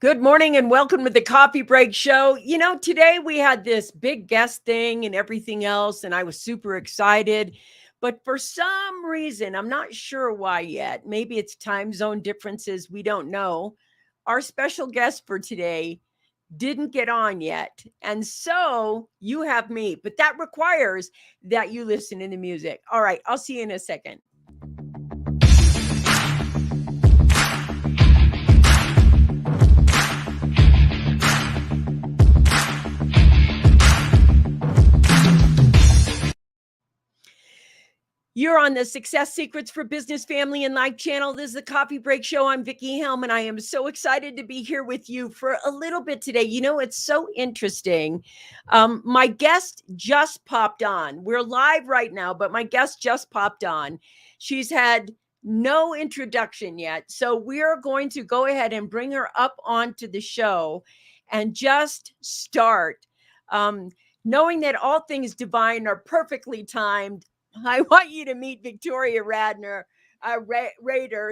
Good morning and welcome to the Coffee Break Show. Today we had this big guest thing and everything else, and I was super excited. But for some reason, I'm not sure why yet. Maybe it's time zone differences. We don't know. Our special guest for today didn't get on yet. And so you have me, but that requires that you listen to the music. All right, I'll see you in a second. You're on the Success Secrets for Business, Family, and Life channel. This is the Coffee Break Show. I'm Vickie Helm, and I am so excited to be here with you for a little bit today. It's so interesting. My guest just popped on. We're live right now, but my guest just popped on. She's had no introduction yet, so we're going to go ahead and bring her up onto the show and just start. Knowing that all things divine are perfectly timed, I want you to meet Victoria Rader. Radner.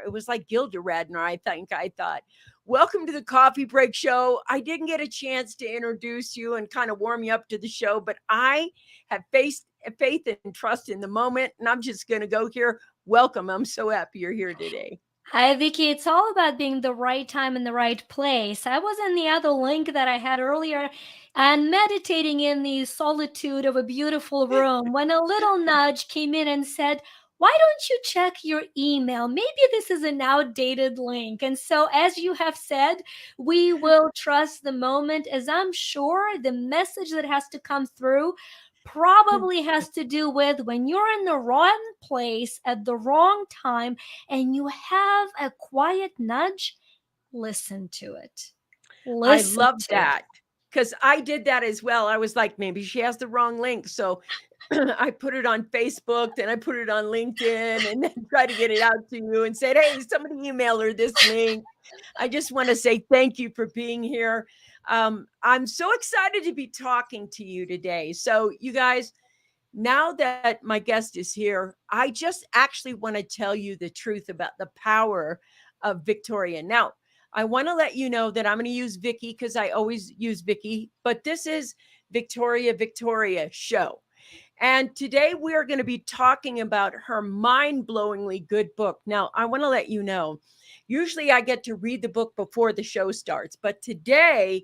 It was like Gilda Radner, I thought. Welcome to the Coffee Break Show. I didn't get a chance to introduce you and kind of warm you up to the show, but I have faith and trust in the moment, and I'm just going to go here. Welcome. I'm so happy you're here today. Hi, Vickie. It's all about being the right time in the right place. I was in the other link that I had earlier and meditating in the solitude of a beautiful room when a little nudge came in and said, why don't you check your email? Maybe this is an outdated link. And so, as you have said, we will trust the moment, as I'm sure the message that has to come through probably has to do with when you're in the wrong place at the wrong time and you have a quiet nudge, listen to it. I love that because I did that as well. I was like, maybe she has the wrong link. So I put it on Facebook, then I put it on LinkedIn and then try to get it out to you and said, hey, somebody email her this link. I just want to say thank you for being here. I'm so excited to be talking to you today. So you guys, now that my guest is here, I just actually want to tell you the truth about the power of Victoria. Now, I want to let you know that I'm going to use Vickie because I always use Vickie, but this is Victoria show. And today we are going to be talking about her mind-blowingly good book. Now, I want to let you know, usually I get to read the book before the show starts, but today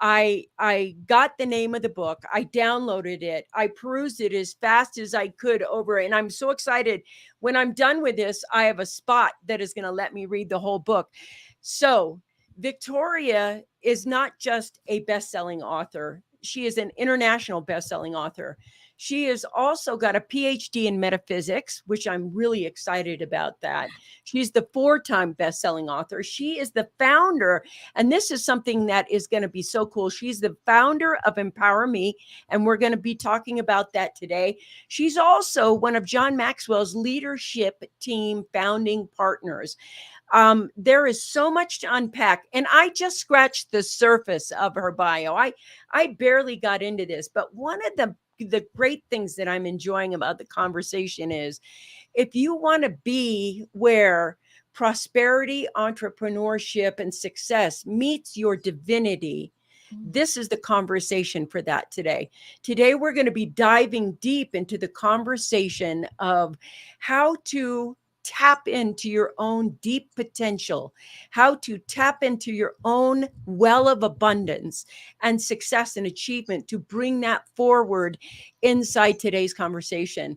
I got the name of the book. I downloaded it. I perused it as fast as I could over it. And I'm so excited. When I'm done with this, I have a spot that is going to let me read the whole book. So Victoria is not just a best-selling author. She is an international best-selling author. She has also got a PhD in metaphysics, which I'm really excited about that. She's the 4-time best-selling author. She is the founder, and this is something that is going to be so cool. She's the founder of Empower Me, and we're going to be talking about that today. She's also one of John Maxwell's leadership team founding partners. There is so much to unpack, and I just scratched the surface of her bio. I barely got into this, but one of the great things that I'm enjoying about the conversation is if you want to be where prosperity, entrepreneurship, and success meets your divinity, this is the conversation for that today. Today, we're going to be diving deep into the conversation of how to tap into your own deep potential, how to tap into your own well of abundance and success and achievement to bring that forward inside today's conversation.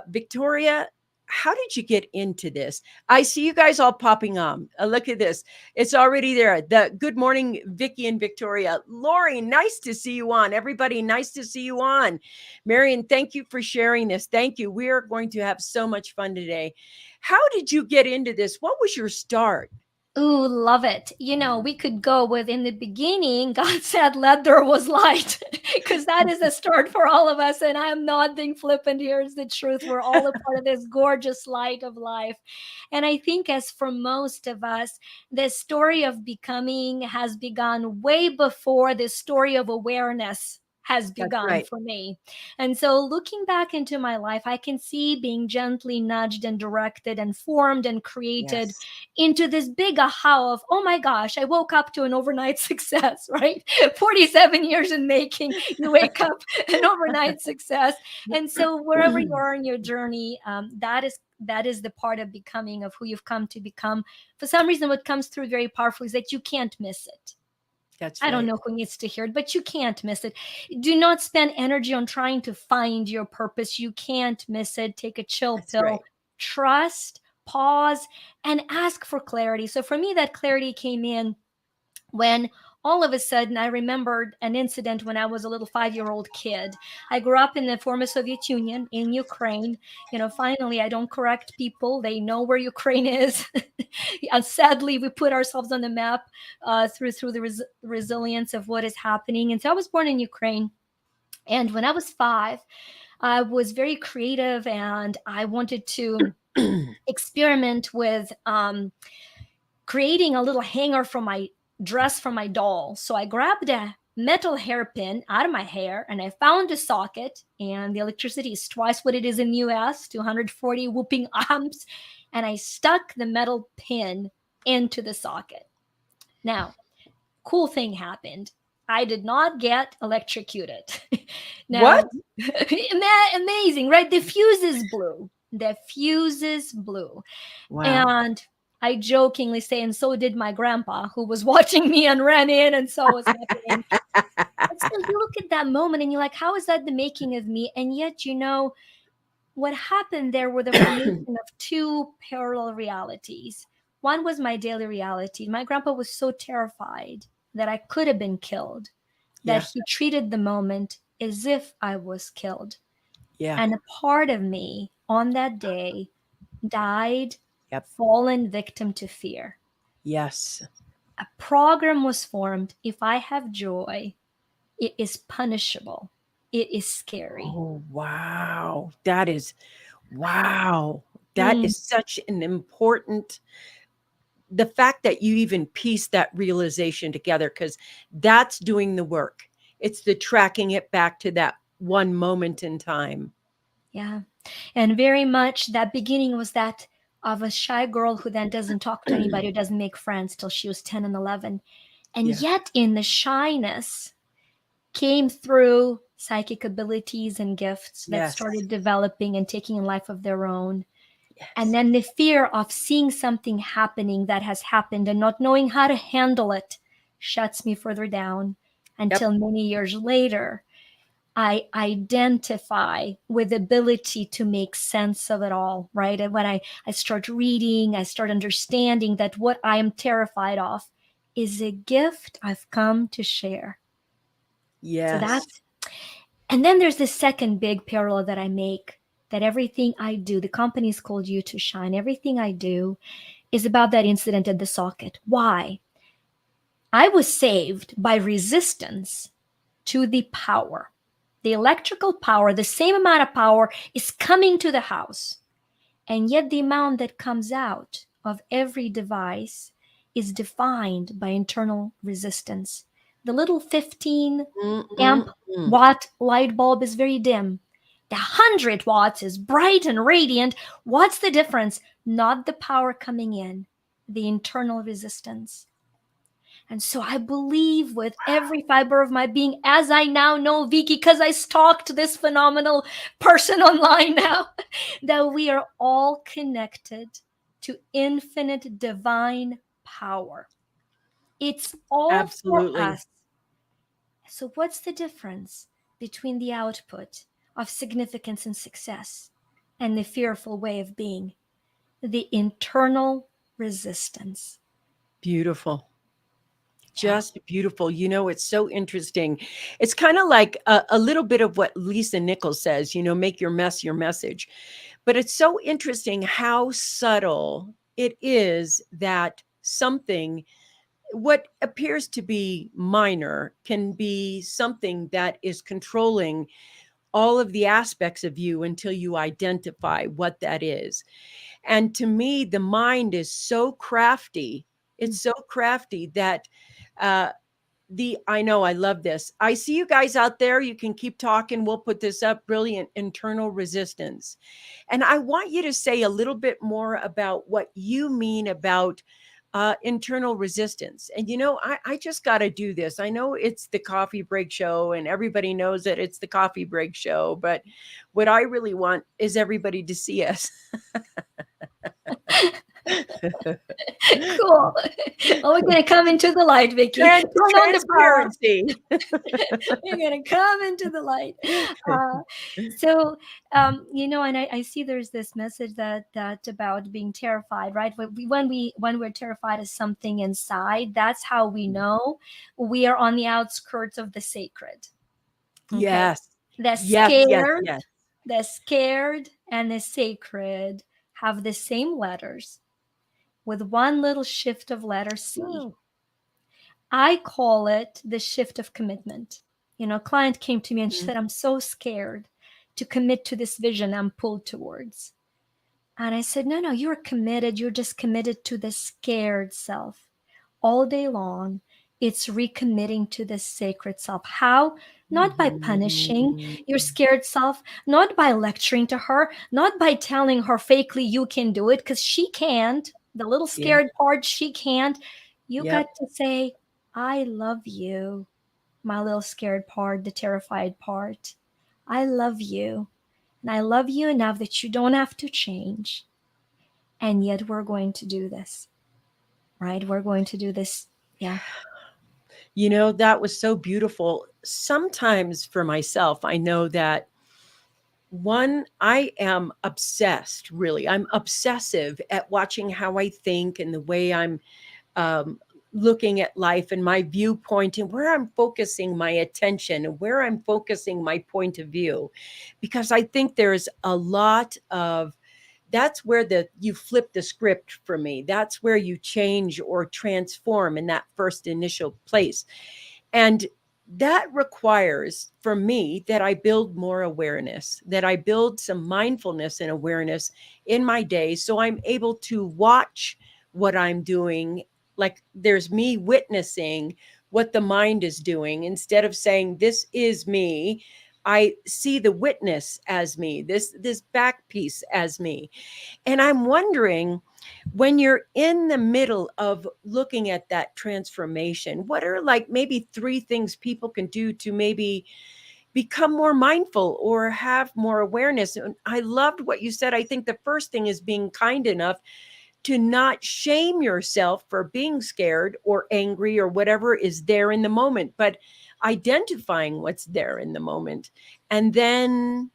Victoria, how did you get into this? I see you guys all popping on. Look at this. It's already there. Good morning, Vickie and Victoria. Lori, nice to see you on. Everybody, nice to see you on. Marion, thank you for sharing this. Thank you. We are going to have so much fun today. How did you get into this? What was your start? Ooh, love it. We could go with in the beginning, God said, let there was light, because that is a start for all of us. And I am not being flippant here. It's the truth. We're all a part of this gorgeous light of life. And I think, as for most of us, the story of becoming has begun way before the story of awareness has That's begun right. for me. And so looking back into my life, I can see being gently nudged and directed and formed and created Yes. into this big aha of, oh my gosh, I woke up to an overnight success, right? 47 years in making, you wake up an overnight success. And so wherever you are in your journey, that is the part of becoming, of who you've come to become. For some reason, what comes through very powerfully is that you can't miss it. That's I don't right. know who needs to hear it, but you can't miss it. Do not spend energy on trying to find your purpose. You can't miss it. Take a chill That's right. pill, trust, pause, and ask for clarity. So for me, that clarity came in when all of a sudden I remembered an incident when I was a little 5-year-old kid. I grew up in the former Soviet Union in Ukraine. Finally, I don't correct people. They know where Ukraine is. And sadly, we put ourselves on the map through the resilience of what is happening. And so I was born in Ukraine. And when I was 5, I was very creative and I wanted to experiment with creating a little hanger from my dress from my doll. So I grabbed a metal hairpin out of my hair and I found a socket, and the electricity is twice what it is in the US, 240 whooping amps, and I stuck the metal pin into the socket. Now, cool thing happened. I did not get electrocuted. What? Now, amazing, right? The fuses blew. The fuses blew. Wow. And I jokingly say, and so did my grandpa, who was watching me and ran in and saw what's happening. And so you look at that moment and you're like, how is that the making of me? And yet, what happened there were the formation of two parallel realities. One was my daily reality. My grandpa was so terrified that I could have been killed, that Yeah. he treated the moment as if I was killed. Yeah. And a part of me on that day died, Yep. fallen victim to fear. Yes. A program was formed. If I have joy, it is punishable. It is scary. Oh, wow. Wow. That Mm, is such an important, the fact that you even piece that realization together, because that's doing the work. It's the tracking it back to that one moment in time. yeah. And very much that beginning was that of a shy girl who then doesn't talk to anybody, who doesn't make friends till she was 10 and 11. And Yeah. yet, in the shyness, came through psychic abilities and gifts that Yes. started developing and taking a life of their own. And Yes. then the fear of seeing something happening that has happened and not knowing how to handle it shuts me further down Yep. until many years later I identify with the ability to make sense of it all, right? And when I start reading, I start understanding that what I am terrified of is a gift I've come to share. So Yes. that's, and then there's the second big parallel that I make, that everything I do, the company's called You to Shine, everything I do is about that incident at the socket. Why? I was saved by resistance to the power. The electrical power, the same amount of power is coming to the house. And yet the amount that comes out of every device is defined by internal resistance. The little 15 amp Mm-mm-mm. watt light bulb is very dim. The 100 watts is bright and radiant. What's the difference? Not the power coming in, the internal resistance. And so I believe with every fiber of my being, as I now know, Vickie, because I stalked this phenomenal person online now, that we are all connected to infinite divine power. It's all for Absolutely. us. So, what's the difference between the output of significance and success and the fearful way of being? The internal resistance. Beautiful. Yeah. Just beautiful. It's so interesting. It's kind of like a little bit of what Lisa Nichols says, make your mess your message. But it's so interesting how subtle it is that something, what appears to be minor, can be something that is controlling all of the aspects of you until you identify what that is. And to me, the mind is so crafty. It's so crafty that uh, I know, I love this. I see you guys out there. You can keep talking. We'll put this up. Brilliant. Internal resistance. And I want you to say a little bit more about what you mean about internal resistance. And, I just got to do this. I know it's the coffee break show and everybody knows that it's the coffee break show. But what I really want is everybody to see us. Cool. Oh, we're gonna come into the light, Vickie. Turn on the power. Transparency. We're gonna come into the light. So, and I see there's this message that about being terrified, right? When we're terrified of something inside, that's how we know we are on the outskirts of the sacred. Okay? Yes. The scared, the scared, and the sacred have the same letters, with one little shift of letter C. Oh. I call it the shift of commitment. A client came to me and she said, I'm so scared to commit to this vision I'm pulled towards. And I said, no, you're committed. You're just committed to the scared self. All day long, it's recommitting to the sacred self. How? Not by punishing your scared self, not by lecturing to her, not by telling her fakely you can do it, because she can't. The little scared part, she can't. You got to say, I love you, my little scared part, the terrified part. I love you. And I love you enough that you don't have to change. And yet we're going to do this, right? We're going to do this. Yeah. That was so beautiful. Sometimes for myself, I know that I am obsessed, really. I'm obsessive at watching how I think and the way I'm looking at life and my viewpoint and where I'm focusing my attention and where I'm focusing my point of view. Because I think there's a lot of, that's where you flip the script for me. That's where you change or transform in that first initial place. And that requires for me that I build more awareness, that I build some mindfulness and awareness in my day. So I'm able to watch what I'm doing. Like there's me witnessing what the mind is doing instead of saying, this is me. I see the witness as me, this back piece as me. And I'm wondering, when you're in the middle of looking at that transformation, what are like maybe 3 things people can do to maybe become more mindful or have more awareness? And I loved what you said. I think the first thing is being kind enough to not shame yourself for being scared or angry or whatever is there in the moment, but identifying what's there in the moment. And then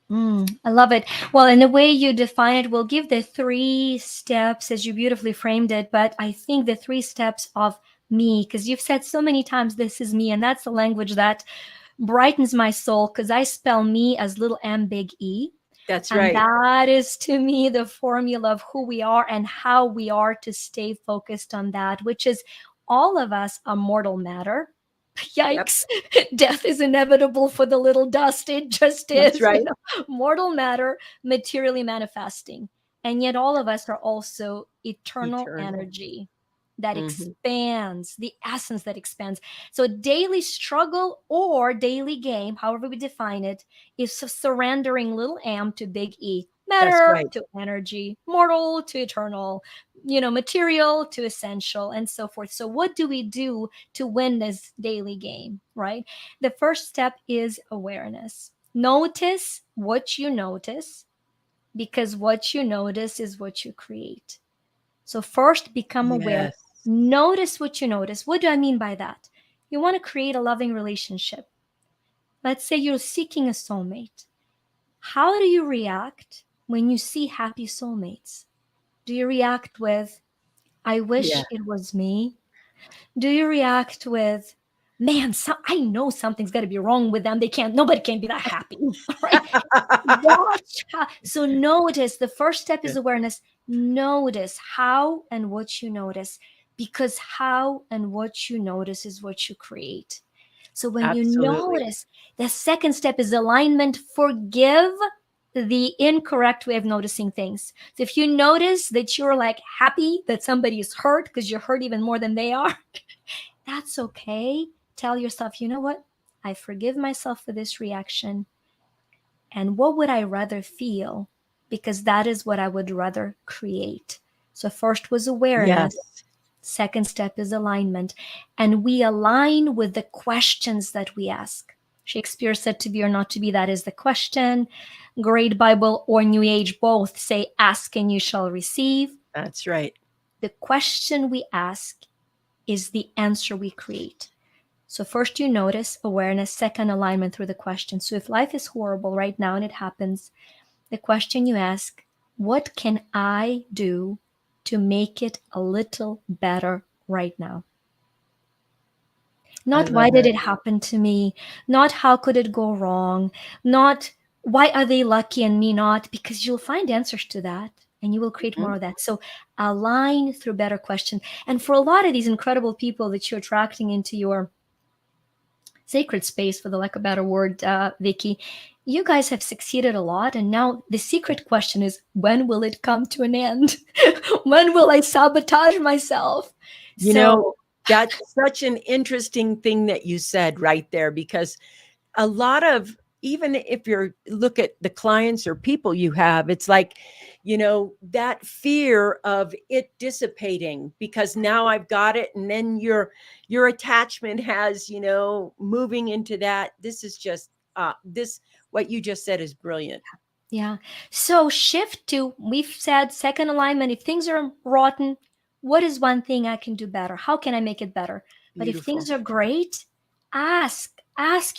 I love it. Well, in the way you define it, we'll give the 3 steps as you beautifully framed it. But I think the 3 steps of me, because you've said so many times, this is me. And that's the language that brightens my soul, because I spell me as little m, big E. That's and right. That is to me the formula of who we are and how we are to stay focused on that, which is all of us are mortal matter. Yikes. Yep. Death is inevitable for the little dust. It just is. That's right. Mortal matter, materially manifesting. And yet all of us are also eternal. Energy that expands, the essence that expands. So daily struggle or daily game, however we define it, is surrendering little m to big E. Matter to energy, mortal to eternal, material to essential, and so forth. So what do we do to win this daily game, right? The first step is awareness. Notice what you notice, because what you notice is what you create. So first, become aware. Notice what you notice. What do I mean by that? You want to create a loving relationship. Let's say you're seeking a soulmate. How do you react when you see happy soulmates? Do you react with, I wish it was me? Do you react with, man, I know something's got to be wrong with them. Nobody can be that happy, right? So notice, the first step is awareness. Notice how and what you notice, because how and what you notice is what you create. So when you notice, the second step is alignment. Forgive the incorrect way of noticing things. So if you notice that you're like happy that somebody is hurt because you're hurt even more than they are, That's okay. Tell yourself, you know what? I forgive myself for this reaction. And what would I rather feel? Because that is what I would rather create. So, first was awareness. Yes. Second step is alignment. And we align with the questions that we ask. Shakespeare said, to be or not to be, that is the question. Great Bible or New Age both say, ask and you shall receive. That's right. The question we ask is the answer we create. So, first you notice awareness, second, alignment through the question. So, if life is horrible right now and it happens, the question you ask, what can I do to make it a little better right now? I Not why love did that. it happen to me? Not how could it go wrong? Not why are they lucky and me not? Because you'll find answers to that and you will create Mhm. more of that. So align through better question. And for a lot of these incredible people that you're attracting into your sacred space, for the lack of a better word, Vickie, you guys have succeeded a lot. And now the secret question is, when will it come to an end? When will I sabotage myself? You So, know, that's such an interesting thing that you said right there, because a lot of, even if you're look at the clients or people you have, it's like, that fear of it dissipating because now I've got it. And then your attachment has, moving into that. This is just this what you just said is brilliant. yeah. So shift to, we've said second alignment. If things are rotten, what is one thing I can do better? How can I make it better? But if Beautiful. things are great, ask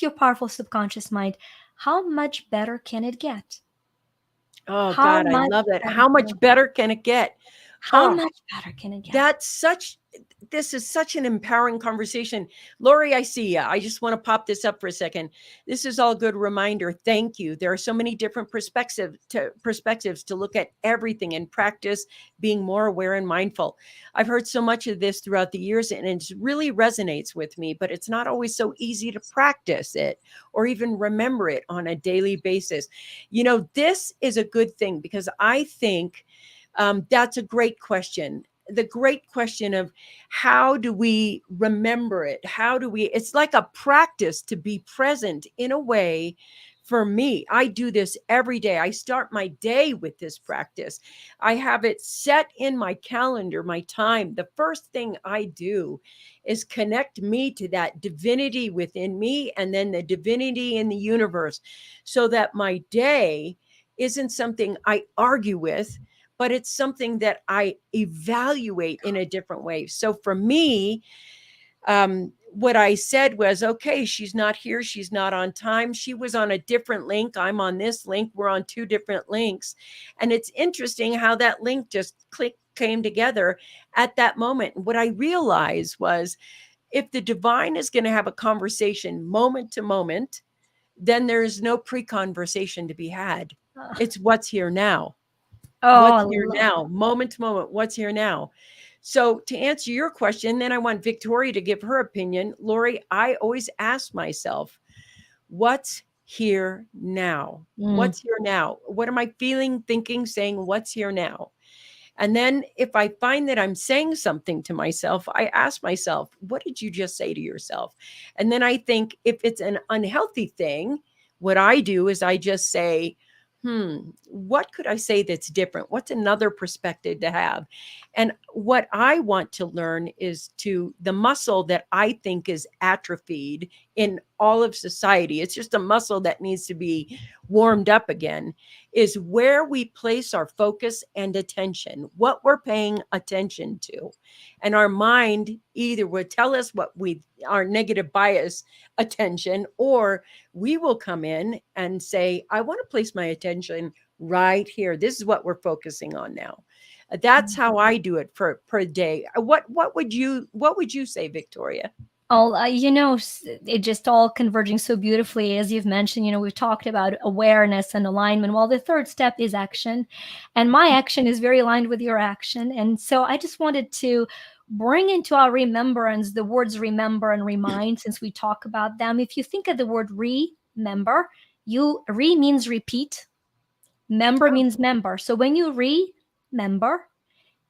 your powerful subconscious mind, how much better can it get? Oh How God, I much love that. better How can much it get? better can it get? How Oh, much better can it get? That's such this is such an empowering conversation. Lori, I see you. I just want to pop this up for a second. This is all good reminder. Thank you. There are so many different perspectives to look at everything and practice being more aware and mindful. I've heard so much of this throughout the years and it really resonates with me, but it's not always so easy to practice it or even remember it on a daily basis. This is a good thing because I think that's a great question. The great question of how do we remember it? It's like a practice to be present in a way. For me, I do this every day. I start my day with this practice. I have it set in my calendar, my time. The first thing I do is connect me to that divinity within me and then the divinity in the universe so that my day isn't something I argue with, but it's something that I evaluate in a different way. So for me, what I said was, okay, she's not here. She's not on time. She was on a different link. I'm on this link. We're on two different links. And it's interesting how that link just came together at that moment. What I realized was if the divine is going to have a conversation moment to moment, then there's no pre-conversation to be had. It's what's here now. Oh, I What's here love now, moment to moment, what's here now. So to answer your question, then I want Victoria to give her opinion. Lori, I always ask myself, what's here now? Mm. What's here now? What am I feeling, thinking, saying? What's here now? And then if I find that I'm saying something to myself, I ask myself, what did you just say to yourself? And then I think if it's an unhealthy thing, what I do is I just say, what could I say that's different? What's another perspective to have? And what I want to learn is to the muscle that I think is atrophied in all of society. It's just a muscle that needs to be warmed up again, is where we place our focus and attention, what we're paying attention to. And our mind either will tell us our negative bias attention, or we will come in and say, I want to place my attention right here. This is what we're focusing on now. That's how I do it per day. What would you say, Victoria? all it just all converging so beautifully. As you've mentioned, we've talked about awareness and alignment. Well, the third step is action, and my action is very aligned with your action. And so I just wanted to bring into our remembrance the words remember and remind, since we talk about them. If you think of the word remember, means repeat, member means member. So when you remember,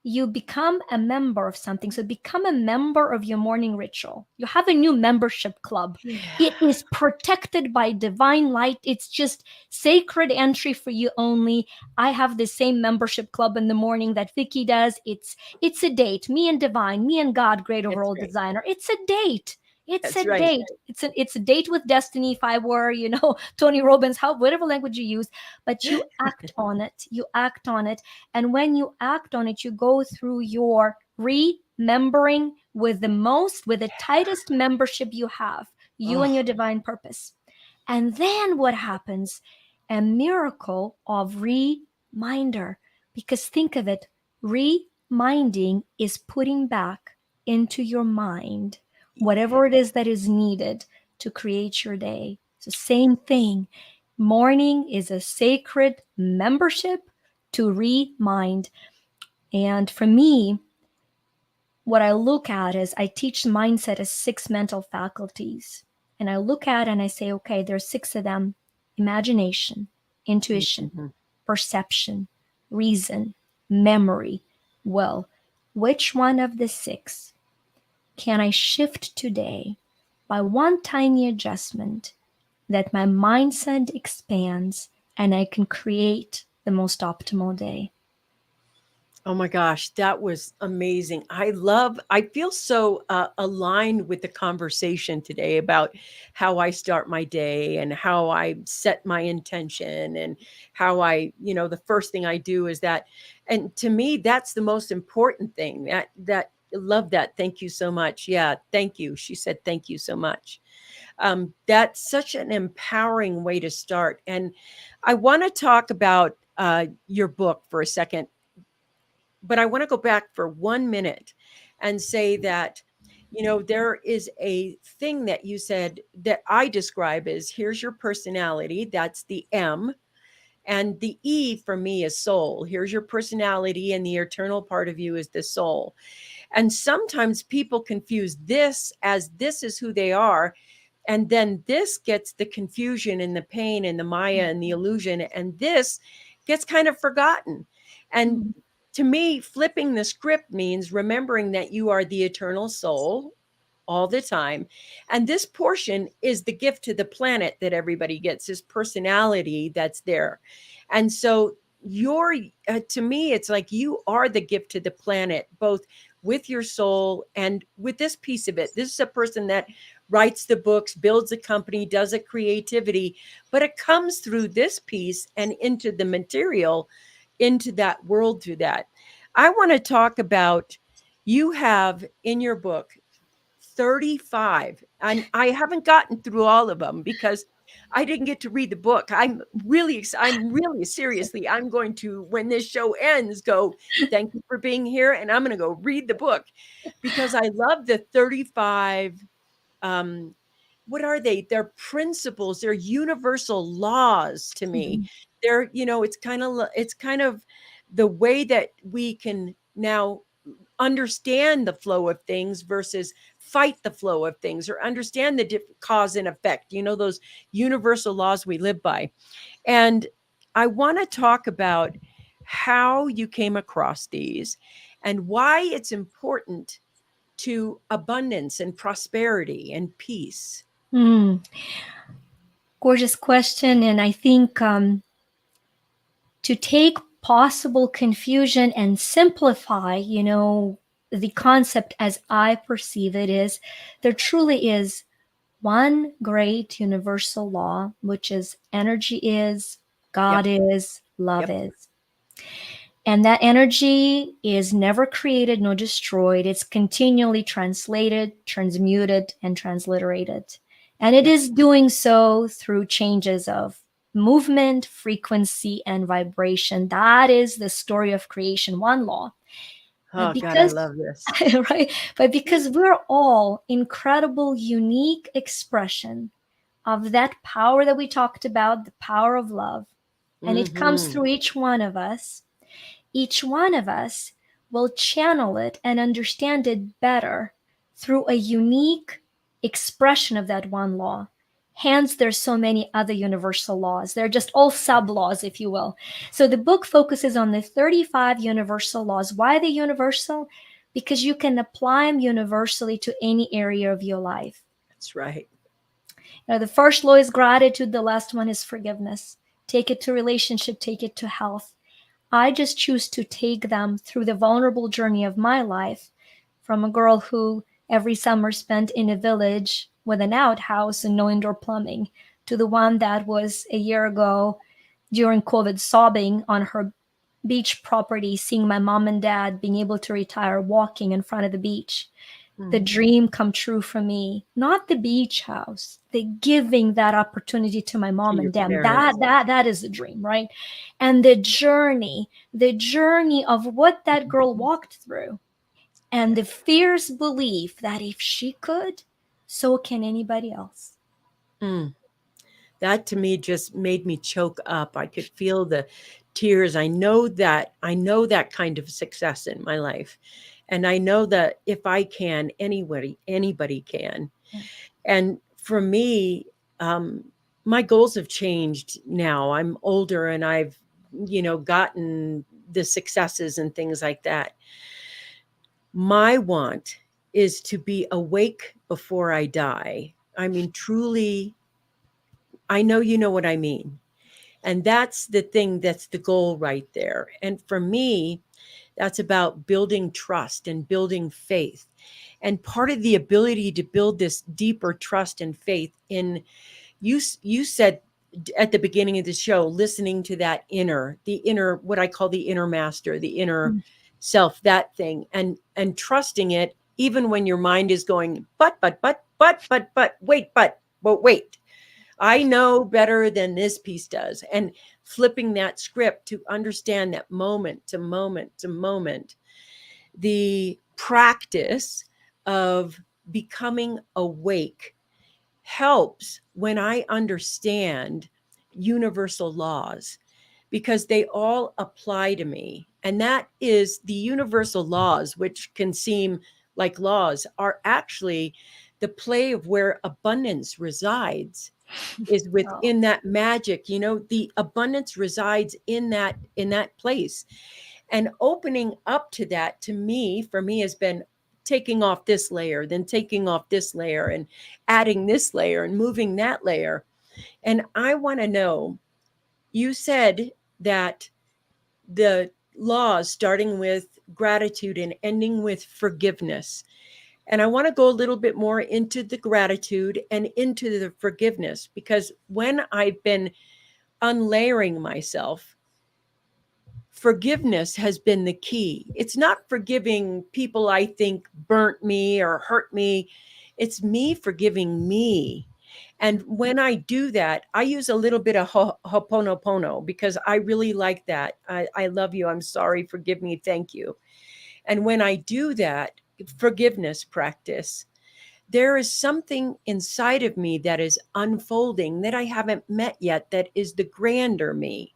you become a member of something. So become a member of your morning ritual. You have a new membership club. Yeah. It is protected by divine light. It's just sacred entry for you only. I have the same membership club in the morning that Vickie does. It's a date. Me and divine, me and God, great That's overall right. designer. It's a date. It's a That's right. date. It's a date with destiny. If I were, Tony Robbins, whatever language you use, but you act on it. You act on it. And when you act on it, you go through your remembering with the tightest membership you have, you and Oh, your divine purpose. And then what happens? A miracle of reminder. Because think of it, reminding is putting back into your mind whatever it is that is needed to create your day. So, same thing. Morning is a sacred membership to remind. And for me, what I look at is I teach mindset as 6 mental faculties. And I look at and I say, okay, there's 6 of them: imagination, intuition, mhm. perception, reason, memory. Well, which one of the 6 can I shift today by one tiny adjustment that my mindset expands and I can create the most optimal day? Oh my gosh, that was amazing. I feel so aligned with the conversation today about how I start my day and how I set my intention and how the first thing I do is that. And to me, that's the most important thing. Love that. Thank you so much. Yeah, thank you. She said, thank you so much. That's such an empowering way to start. And I want to talk about your book for a second, but I want to go back for 1 minute and say that, there is a thing that you said that I describe as: here's your personality. That's the M. And the E for me is soul. Here's your personality, and the eternal part of you is the soul. And sometimes people confuse this as this is who they are. And then this gets the confusion and the pain and the Maya and the illusion. And this gets kind of forgotten. And Mm. to me, flipping the script means remembering that you are the eternal soul all the time. And this portion is the gift to the planet that everybody gets, this personality that's there. And so to me, it's like you are the gift to the planet, both with your soul and with this piece of it. This is a person that writes the books, builds a company, does a creativity, but it comes through this piece and into the material, into that world through that. I want to talk about, you have in your book 35, and I haven't gotten through all of them because I didn't get to read the book. I'm really seriously, I'm going to, when this show ends, go, thank you for being here. And I'm going to go read the book because I love the 35. What are they? They're principles. They're universal laws to me. Mhm. They're, it's kind of the way that we can now understand the flow of things versus fight the flow of things, or understand the cause and effect, those universal laws we live by. And I want to talk about how you came across these and why it's important to abundance and prosperity and peace. Mm. Gorgeous question. And I think to take possible confusion and simplify, the concept as I perceive it is there truly is one great universal law, which is energy is, God Yep. is, love Yep. is. And that energy is never created nor destroyed. It's continually translated, transmuted, and transliterated. And it Yep. is doing so through changes of movement, frequency, and vibration. That is the story of creation, one law. But Oh God, I because, love this. right, but because we're all incredible, unique expression of that power that we talked about, the power of love, and it comes Mm-hmm. through each one of us will channel it and understand it better through a unique expression of that one law. Hence, there's so many other universal laws. They're just all sub-laws, if you will. So the book focuses on the 35 universal laws. Why are they universal? Because you can apply them universally to any area of your life. That's right. The first law is gratitude. The last one is forgiveness. Take it to relationship, take it to health. I just choose to take them through the vulnerable journey of my life, from a girl who every summer spent in a village with an outhouse and no indoor plumbing, to the one that was a year ago during COVID sobbing on her beach property, seeing my mom and dad being able to retire walking in front of the beach. The dream come true for me, not the beach house, the giving that opportunity to my mom and dad. That is the dream, right? And the journey of what that girl walked through, and the fierce belief that if she could, so can anybody else. That to me just made me choke up. I could feel the tears. I know that kind of success in my life. And I know that if I can, anybody can. Yeah. And for me, my goals have changed now. I'm older and I've, gotten the successes and things like that. My want is to be awake before I die. I mean, truly, I know you know what I mean. And that's the thing, that's the goal right there. And for me, that's about building trust and building faith. And part of the ability to build this deeper trust and faith in you said at the beginning of the show, listening to that the inner, what I call the inner master, the inner self, that thing, and trusting it, even when your mind is going, wait, I know better than this piece does. And flipping that script to understand that moment to moment to moment, the practice of becoming awake helps when I understand universal laws, because they all apply to me. And that is the universal laws, which can seem like laws, are actually the play of where abundance resides, is within that magic. The abundance resides in that place. And opening up to that, for me has been taking off this layer, then taking off this layer, and adding this layer and moving that layer. And I want to know, you said that the laws starting with gratitude and ending with forgiveness. And I want to go a little bit more into the gratitude and into the forgiveness, because when I've been unlayering myself, forgiveness has been the key. It's not forgiving people I think burnt me or hurt me. It's me forgiving me. And when I do that, I use a little bit of Ho'oponopono, because I really like that. I love you. I'm sorry. Forgive me. Thank you. And when I do that forgiveness practice, there is something inside of me that is unfolding that I haven't met yet, that is the grander me.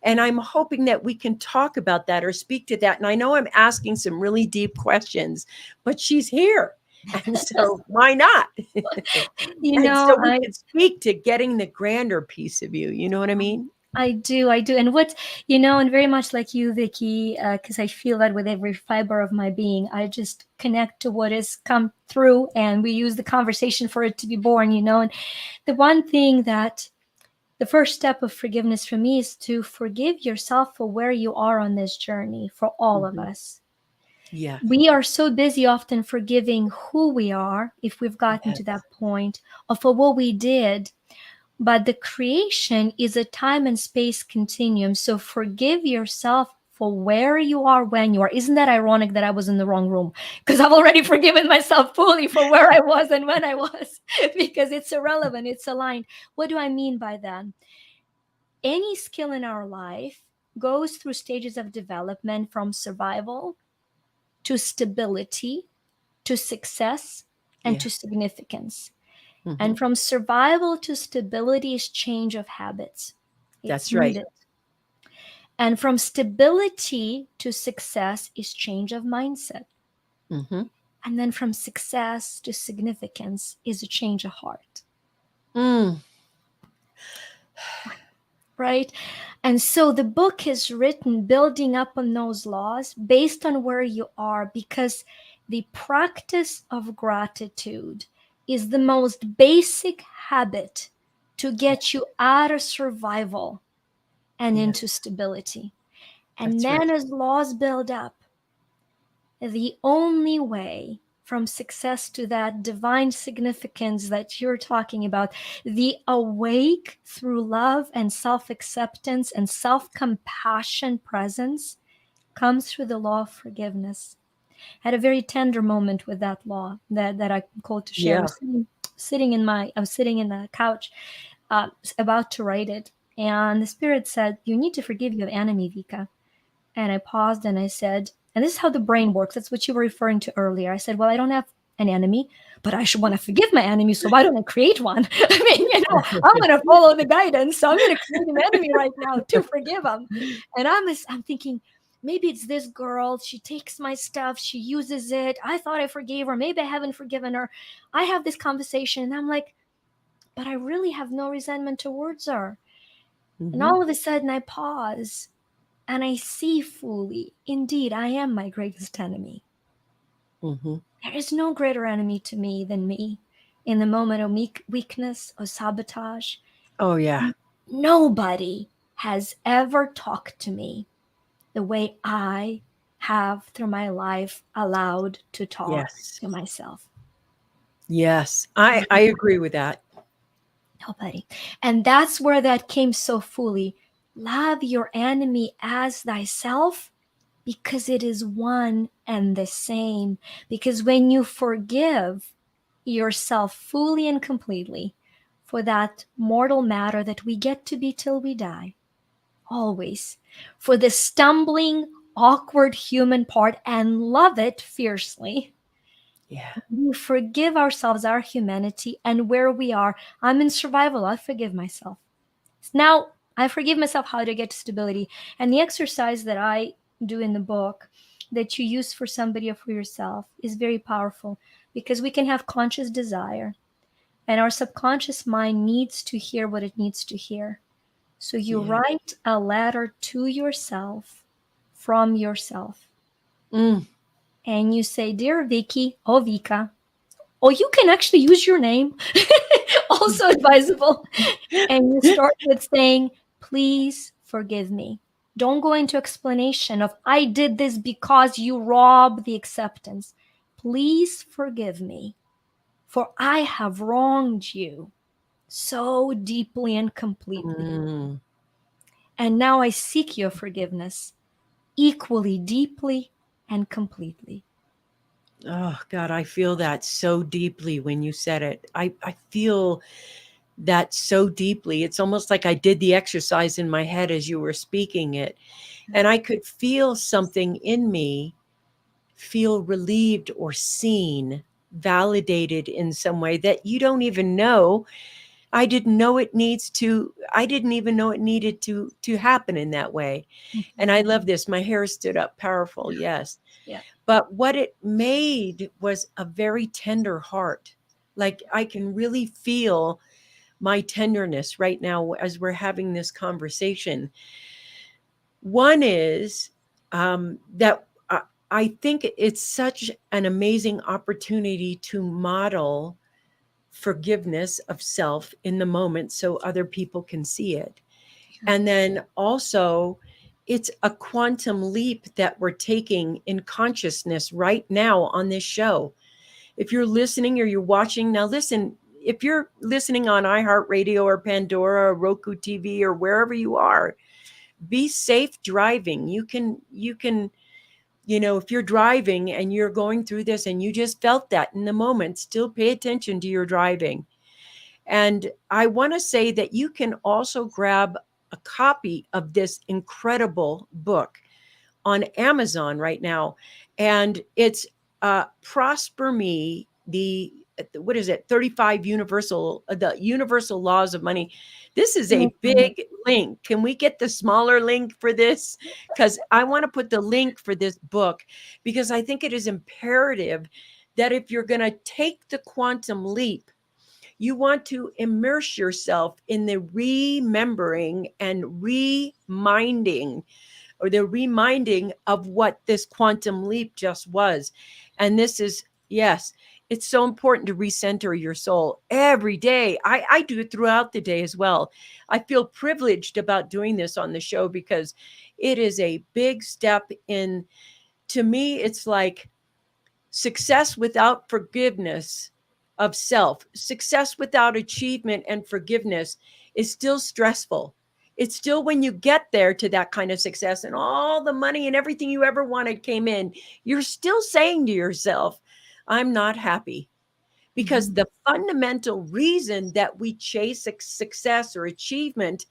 And I'm hoping that we can talk about that or speak to that. And I know I'm asking some really deep questions, but she's here. And so why not? And so we could speak to getting the grander piece of you. You know what I mean? I do. And and very much like you, Vickie, because I feel that with every fiber of my being, I just connect to what has come through, and we use the conversation for it to be born, and the one thing that the first step of forgiveness for me is to forgive yourself for where you are on this journey, for all of us. Yeah. We are so busy often forgiving who we are, if we've gotten to that point, or for what we did. But the creation is a time and space continuum. So forgive yourself for where you are when you are. Isn't that ironic that I was in the wrong room? Because I've already forgiven myself fully for where I was and when I was, because it's irrelevant, it's aligned. What do I mean by that? Any skill in our life goes through stages of development, from survival to stability to success and to significance. And from survival to stability is change of habits. That's right. Needed. And from stability to success is change of mindset. And then from success to significance is a change of heart. Mm. right? And so the book is written building up on those laws based on where you are, because the practice of gratitude is the most basic habit to get you out of survival and Yeah, into stability. And that's then right. as laws build up, the only way from success to that divine significance that you're talking about, the awake through love and self acceptance and self compassion presence, comes through the law of forgiveness. I had a very tender moment with that law that I called to share. Yeah. I was sitting in the couch, about to write it, and the spirit said, "You need to forgive your enemy, Vika." And I paused and I said, and this is how the brain works. That's what you were referring to earlier. I said, well, I don't have an enemy, but I should want to forgive my enemy. So why don't I create one? I mean, I'm going to follow the guidance. So I'm going to create an enemy right now to forgive him. And I'm thinking, maybe it's this girl. She takes my stuff. She uses it. I thought I forgave her. Maybe I haven't forgiven her. I have this conversation and I'm like, but I really have no resentment towards her. And Mm-hmm. all of a sudden I pause and I see fully, indeed, I am my greatest enemy. Mm-hmm. There is no greater enemy to me than me. In the moment of weakness or sabotage, Oh, yeah. nobody has ever talked to me the way I have through my life allowed to talk Yes. to myself. Yes. I agree with that. Nobody. And that's where that came so fully. Love your enemy as thyself, because it is one and the same. Because when you forgive yourself fully and completely for that mortal matter that we get to be till we die, always, for the stumbling, awkward human part, and love it fiercely, Yeah. we forgive ourselves, our humanity, and where we are. I'm in survival, I forgive myself. Now I forgive myself how to get to stability. And the exercise that I do in the book that you use for somebody or for yourself is very powerful, because we can have conscious desire and our subconscious mind needs to hear what it needs to hear. So you Yeah. write a letter to yourself from yourself Mm. and you say, Dear Vickie, or Vika, or you can actually use your name, also advisable. And you start with saying, please forgive me. Don't go into explanation of, I did this because you robbed the acceptance. Please forgive me, for I have wronged you so deeply and completely. Mm. And now I seek your forgiveness equally deeply and completely. Oh, God, I feel that so deeply when you said it. I feel that so deeply. It's almost like I did the exercise in my head as you were speaking it. And I could feel something in me feel relieved or seen, validated in some way that you don't even know. I didn't even know it needed to happen in that way. And I love this. My hair stood up powerful. Yes. Yeah. But what it made was a very tender heart. Like I can really feel my tenderness right now as we're having this conversation. One is that I think it's such an amazing opportunity to model forgiveness of self in the moment so other people can see it. And then also, it's a quantum leap that we're taking in consciousness right now on this show. If you're listening or you're watching, now listen, if you're listening on iHeartRadio or Pandora or Roku TV or wherever you are, be safe driving. If you're driving and you're going through this and you just felt that in the moment, still pay attention to your driving. And I want to say that you can also grab a copy of this incredible book on Amazon right now. And it's Prosper Me, the what is it 35 the universal laws of money. This is a Mhm. big link. Can we get the smaller link for this? Because I want to put the link for this book, because I think it is imperative that if you're going to take the quantum leap, You want to immerse yourself in the remembering and reminding, or the reminding of what this quantum leap just was. And this is, yes, it's so important to recenter your soul every day. I do it throughout the day as well. I feel privileged about doing this on the show because it is a big step in, to me, it's like success without forgiveness of self, success without achievement and forgiveness is still stressful. It's still, when you get there to that kind of success and all the money and everything you ever wanted came in, you're still saying to yourself, I'm not happy. Because Mhm. the fundamental reason that we chase success or achievement,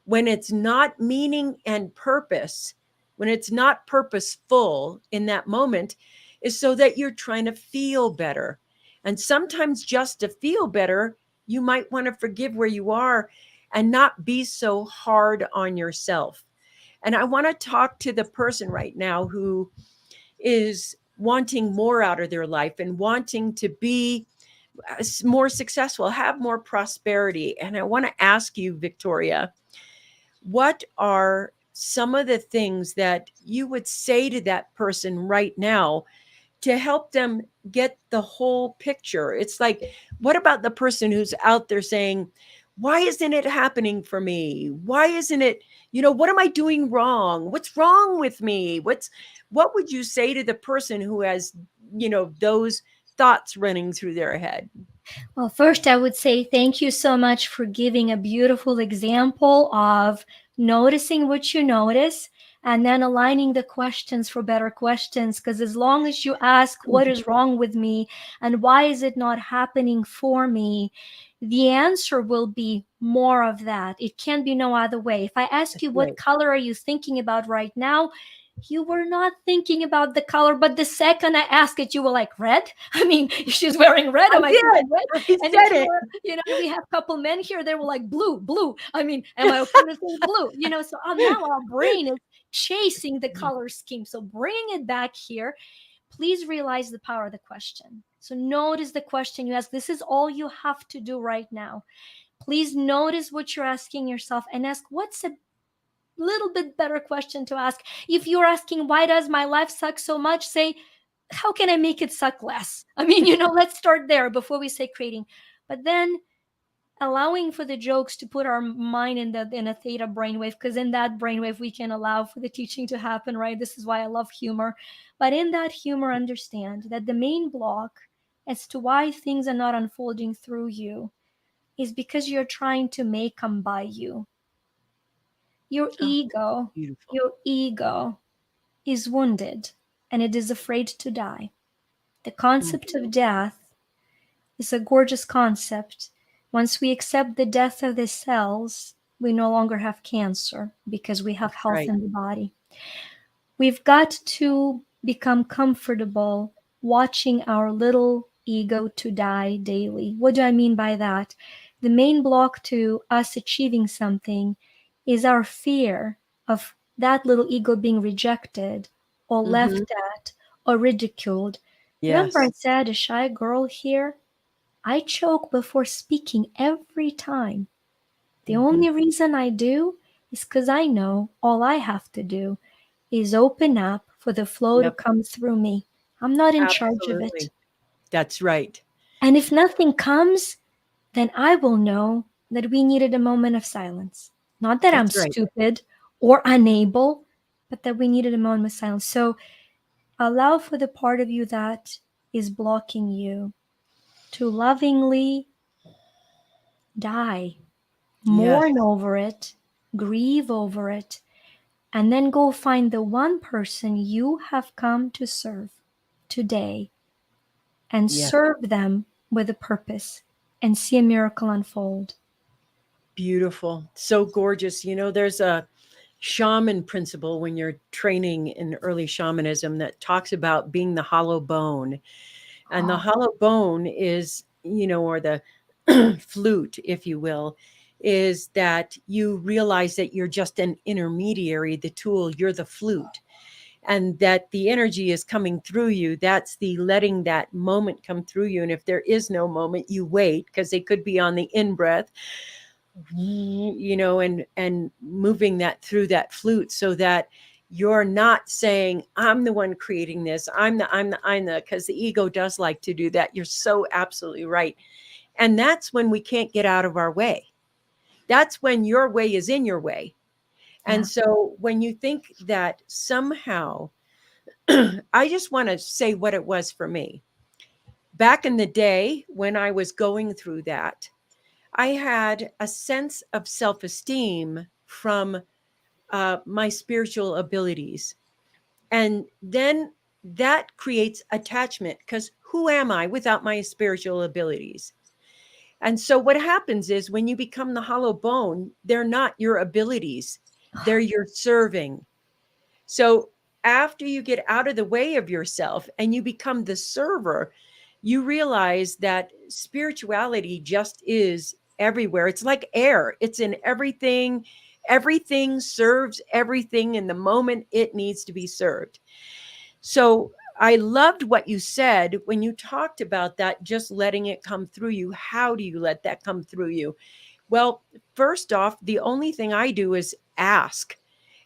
when it's not meaning and purpose, when it's not purposeful in that moment, is so that you're trying to feel better. And sometimes just to feel better, you might want to forgive where you are and not be so hard on yourself. And I want to talk to the person right now who is wanting more out of their life and wanting to be more successful, have more prosperity. And I want to ask you, Victoria, what are some of the things that you would say to that person right now to help them get the whole picture? It's like, what about the person who's out there saying, why isn't it happening for me? Why isn't it, what am I doing wrong? What's wrong with me? What would you say to the person who has, those thoughts running through their head? Well, first, I would say thank you so much for giving a beautiful example of noticing what you notice and then aligning the questions for better questions. Because as long as you ask, what is wrong with me and why is it not happening for me, the answer will be more of that. It can be no other way. If I ask you, what Right. color are you thinking about right now? You were not thinking about the color, but the second I asked it, you were like, red? I mean, she's wearing red. I Am I did. thinking red? I And if said you it. were, we have a couple men here, they were like, blue, blue. I mean, am I okay to say blue? So now our brain is chasing the color scheme. So bringing it back here, please realize the power of the question. So notice the question you ask. This is all you have to do right now. Please notice what you're asking yourself and ask, what's a little bit better question to ask? If you're asking, why does my life suck so much? Say, how can I make it suck less? I mean, let's start there before we say creating. But then allowing for the jokes to put our mind in a theta brainwave, because in that brainwave we can allow for the teaching to happen, right? This is why I love humor. But in that humor, understand that the main block as to why things are not unfolding through you is because you're trying to make them by you. Your Oh, ego, beautiful. your ego is wounded and it is afraid to die. The Mm, concept of death is a gorgeous concept. Once we accept the death of the cells, we no longer have cancer because we have that's health right. in the body. We've got to become comfortable watching our little ego to die daily. What do I mean by that? The main block to us achieving something is our fear of that little ego being rejected or Hmm. laughed at or ridiculed. Remember, I Yes. said a shy girl here? I choke before speaking every time. The Hmm. only reason I do is because I know all I have to do is open up for the flow to Yep. come through me. I'm not in charge of it. Absolutely. That's right. And if nothing comes, then I will know that we needed a moment of silence. Not that I'm That's right. stupid or unable, but that we needed a moment of silence. So allow for the part of you that is blocking you to lovingly die, Yes. mourn over it, grieve over it, and then go find the one person you have come to serve today and Yes. serve them with a purpose and see a miracle unfold. Beautiful. So gorgeous. There's a shaman principle when you're training in early shamanism that talks about being the hollow bone. And the Oh, hollow bone is, or the flute, if you will, is that you realize that you're just an intermediary, the tool, you're the flute. and that the energy is coming through you. That's the letting that moment come through you. And if there is no moment, you wait, because they could be on the in breath, and moving that through that flute, so that you're not saying, I'm the one creating this, I'm the, because the ego does like to do that. You're so absolutely right. And that's when we can't get out of our way. That's when your way is in your way. And Yeah. so when you think that somehow, I just want to say what it was for me. Back in the day when I was going through that, I had a sense of self esteem from my spiritual abilities. And then that creates attachment, because who am I without my spiritual abilities? And so what happens is, when you become the hollow bone, they're not your abilities, they're your serving. So after you get out of the way of yourself and you become the server, you realize that spirituality just is everywhere. It's like air, it's in everything. Everything serves everything in the moment it needs to be served. So I loved what you said when you talked about that, just letting it come through you. How do you let that come through you? Well, first off, the only thing I do is ask.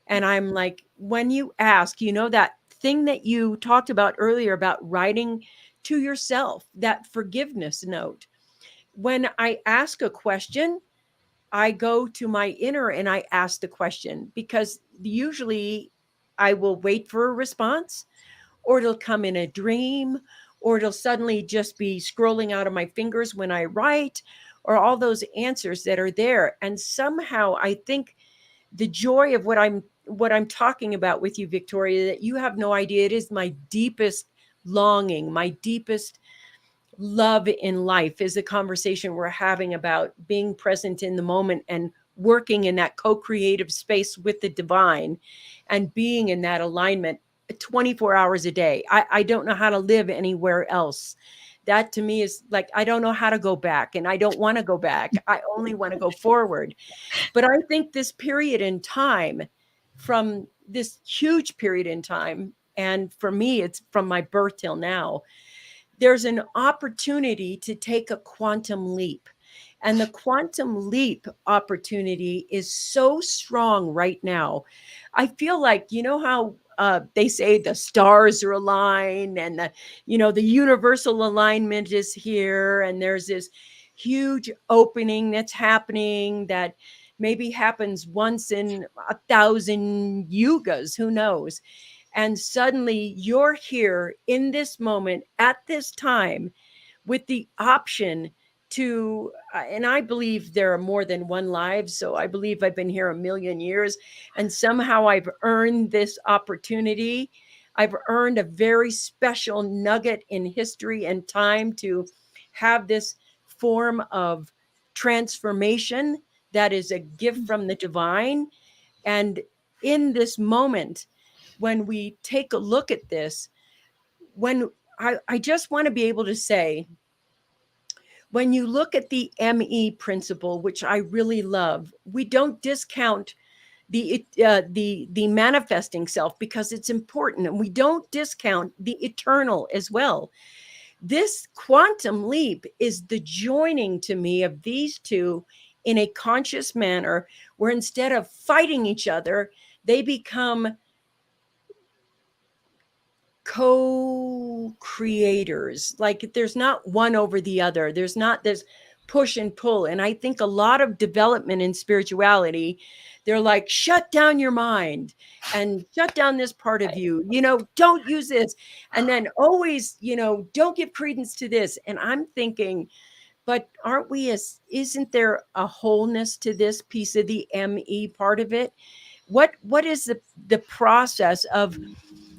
And I'm like, when you ask, that thing that you talked about earlier about writing to yourself, that forgiveness note. When I ask a question, I go to my inner and I ask the question, because usually I will wait for a response, or it'll come in a dream, or it'll suddenly just be scrolling out of my fingers when I write, or all those answers that are there. And somehow I think the joy of what I'm talking about with you, Victoria, that you have no idea, it is my deepest longing, my deepest love in life, is the conversation we're having about being present in the moment and working in that co-creative space with the divine, and being in that alignment 24 hours a day. I don't know how to live anywhere else. That to me is like, I don't know how to go back, and I don't want to go back. I only want to go forward. But I think this period in time, from this huge period in time, and for me, it's from my birth till now, there's an opportunity to take a quantum leap. And the quantum leap opportunity is so strong right now. I feel like, how they say the stars are aligned, and the universal alignment is here. And there's this huge opening that's happening that maybe happens once in 1,000 yugas, who knows? And suddenly you're here in this moment at this time, with the option to, and I believe there are more than one life. So I believe I've been here 1,000,000 years, and somehow I've earned this opportunity. I've earned a very special nugget in history and time to have this form of transformation that is a gift from the divine. And in this moment, when we take a look at this, when I just want to be able to say, when you look at the ME principle, which I really love, we don't discount the manifesting self, because it's important, and we don't discount the eternal as well. This quantum leap is the joining to me of these two in a conscious manner, where instead of fighting each other, they become co-creators. Like, there's not one over the other. There's not this push and pull. And I think a lot of development in spirituality, they're like, shut down your mind and shut down this part of you, don't use this. And then always, don't give credence to this. And I'm thinking, but isn't there a wholeness to this piece of the ME part of it? What is the process of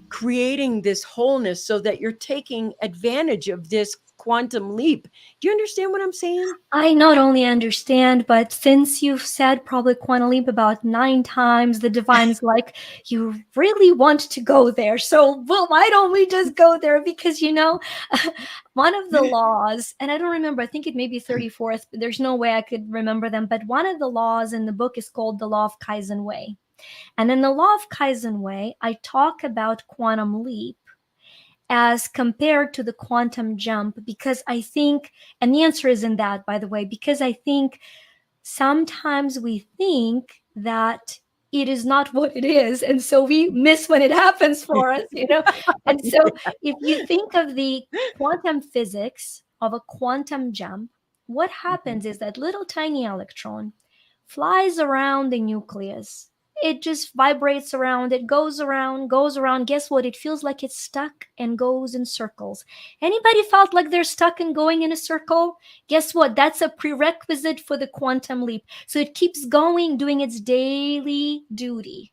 creating this wholeness, so that you're taking advantage of this quantum leap? Do you understand what I'm saying? I not only understand, but since you've said probably quantum leap about 9 times, the divine's like, you really want to go there. So, well, why don't we just go there? Because, one of the laws, and I don't remember, I think it may be 34th, but there's no way I could remember them. But one of the laws in the book is called the law of Kaizen Way. And in the Law of Kaizen way, I talk about quantum leap as compared to the quantum jump, because I think, and the answer is in that, by the way, because I think sometimes we think that it is not what it is. And so we miss when it happens for us, you know? And so if you think of the quantum physics of a quantum jump, what happens is that little tiny electron flies around the nucleus. It just vibrates around, it goes around, goes around. Guess what? It feels like it's stuck and goes in circles. Anybody felt like they're stuck and going in a circle? Guess what? That's a prerequisite for the quantum leap. So it keeps going, doing its daily duty.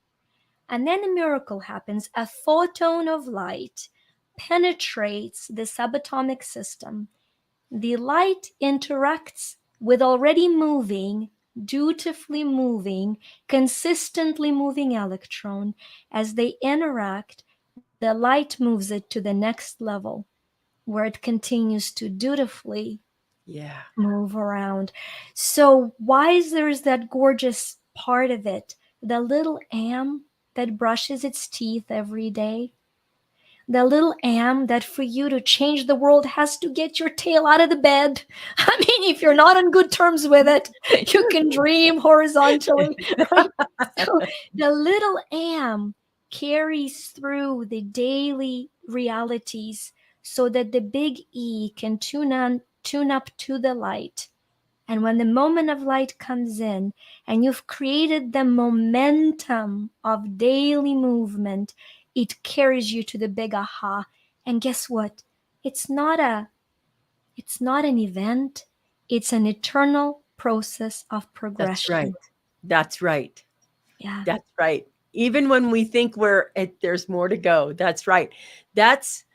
And then a miracle happens. A photon of light penetrates the subatomic system. The light interacts with already moving, dutifully moving, consistently moving electron. As they interact, the light moves it to the next level where it continues to dutifully Yeah. move around. So why is there's that gorgeous part of it? The little ant that brushes its teeth every day, the little ant that for you to change the world has to get your tail out of the bed. I mean, if you're not on good terms with it, you can dream horizontally, right? So the little ant carries through the daily realities so that the big E can tune up to the light. And when the moment of light comes in and you've created the momentum of daily movement, it carries you to the big aha. And guess what? It's not an event. It's an eternal process of That's right. progression. That's right. Yeah. That's right. Even when we think there's more to go. That's right. That's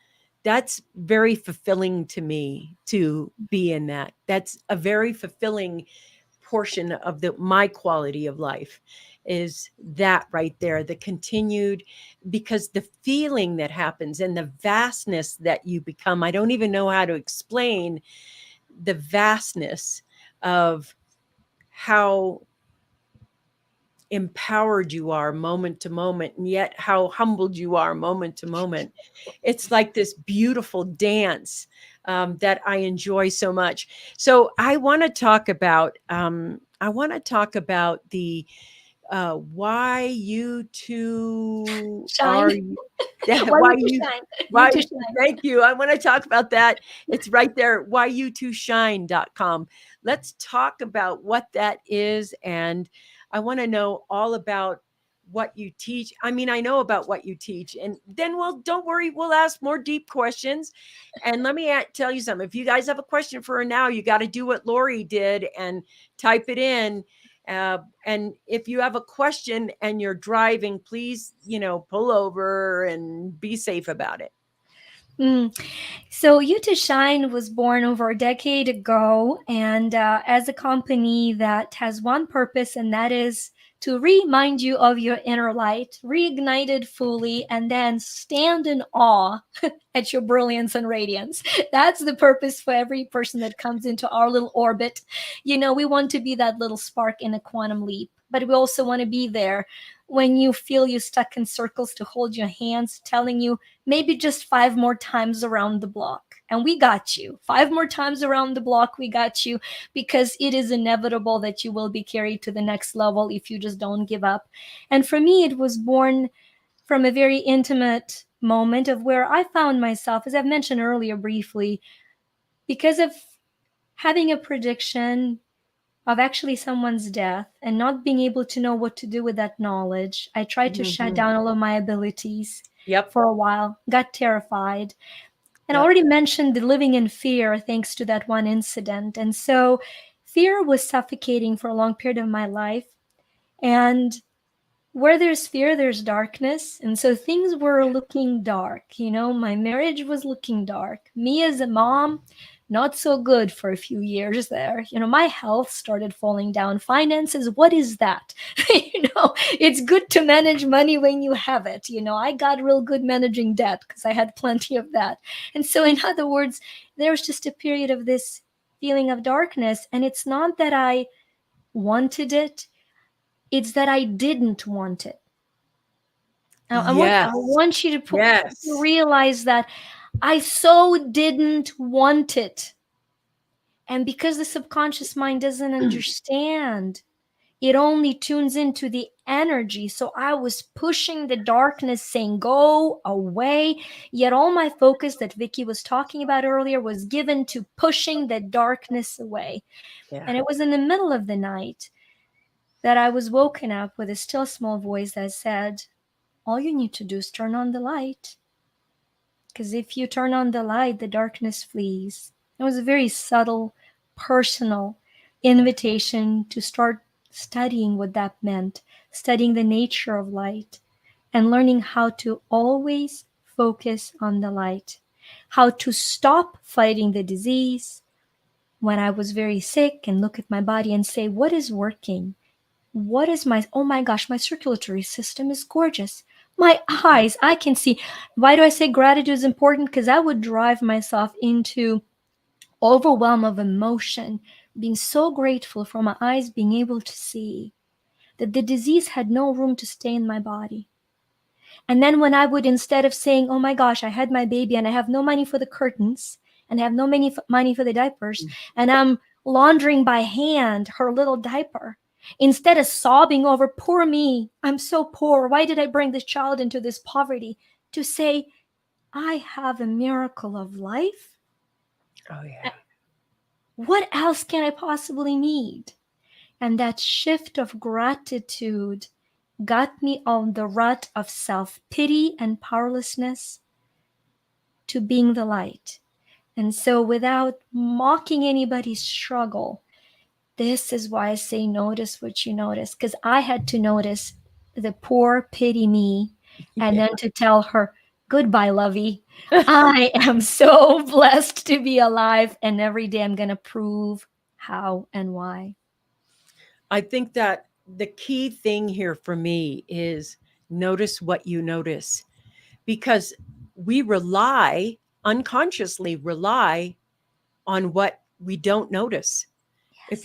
very fulfilling to me to be in that. That's a very fulfilling portion of my quality of life, is that right there, the continued, because the feeling that happens and the vastness that you become, I don't even know how to explain the vastness of how empowered you are moment to moment, and yet how humbled you are moment to moment. It's like this beautiful dance that I enjoy so much. So I want to talk about the why you two Shine. are Why why you to you shine? You why to shine. thank you. I want to talk about that. It's right there, whyyoutwoshine.com. Let's talk about what that is, and I want to know all about what you teach. I mean, I know about what you teach, and then don't worry, we'll ask more deep questions. And let me tell you something. If you guys have a question for her now, you got to do what Lori did and type it in. And if you have a question and you're driving, please, pull over and be safe about it. Mm. So You to Shine was born over a decade ago, and as a company that has one purpose, and that is to remind you of your inner light, reignite it fully, and then stand in awe at your brilliance and radiance. That's the purpose for every person that comes into our little orbit. We want to be that little spark in a quantum leap, but we also want to be there when you feel you stuck in circles, to hold your hands, telling you maybe just 5 more times around the block. And we got you. 5 more times around the block, we got you, because it is inevitable that you will be carried to the next level if you just don't give up. And for me, it was born from a very intimate moment of where I found myself, as I've mentioned earlier briefly, because of having a prediction of actually someone's death and not being able to know what to do with that knowledge. I tried to shut Mhm. down all of my abilities Yep. for a while, got terrified. And I Yep. already mentioned the living in fear thanks to that one incident. And so fear was suffocating for a long period of my life. And where there's fear, there's darkness. And so things were looking dark. My marriage was looking dark. Me as a mom, not so good for a few years there. My health started falling down. Finances, what is that? It's good to manage money when you have it. I got real good managing debt because I had plenty of that. And so, in other words, there was just a period of this feeling of darkness. And it's not that I wanted it, it's that I didn't want it. I Yes. want you to to Yes. realize that I so didn't want it. And because the subconscious mind doesn't understand, it only tunes into the energy. So I was pushing the darkness, saying, go away. Yet all my focus that Vickie was talking about earlier was given to pushing the darkness away. Yeah. And it was in the middle of the night that I was woken up with a still small voice that said, all you need to do is turn on the light. Because if you turn on the light, the darkness flees. It was a very subtle, personal invitation to start studying what that meant, studying the nature of light, and learning how to always focus on the light, how to stop fighting the disease when I was very sick and look at my body and say, what is working? What is my, oh my gosh, my circulatory system is gorgeous. My eyes, I can see. Why do I say gratitude is important? Because I would drive myself into overwhelm of emotion, being so grateful for my eyes being able to see that the disease had no room to stay in my body. And then when I would, instead of saying, oh my gosh, I had my baby and I have no money for the curtains and I have no money for the diapers, and I'm laundering by hand her little diaper, instead of sobbing over, poor me, I'm so poor, why did I bring this child into this poverty, to say, I have a miracle of life. Oh, yeah. What else can I possibly need? And that shift of gratitude got me on the rut of self-pity and powerlessness to being the light. And so, without mocking anybody's struggle, this is why I say notice what you notice, because I had to notice the poor pity me and Yeah. then to tell her, goodbye, lovey. I am so blessed to be alive, and every day I'm going to prove how and why. I think that the key thing here for me is notice what you notice, because we unconsciously rely on what we don't notice. Yes.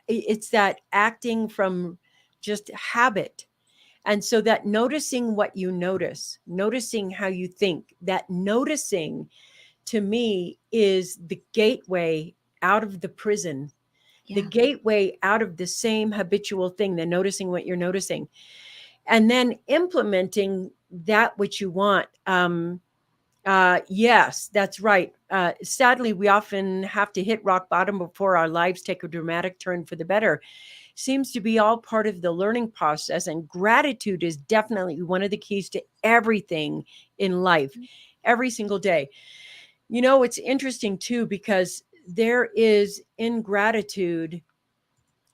It's that acting from just habit. And so that noticing what you notice, noticing how you think, that noticing to me is the gateway out of the prison, the Yeah. gateway out of the same habitual thing, the noticing what you're noticing, and then implementing that which you want. Yes, that's right. Sadly, we often have to hit rock bottom before our lives take a dramatic turn for the better. Seems to be all part of the learning process. And gratitude is definitely one of the keys to everything in life, every single day. It's interesting too, because there is ingratitude.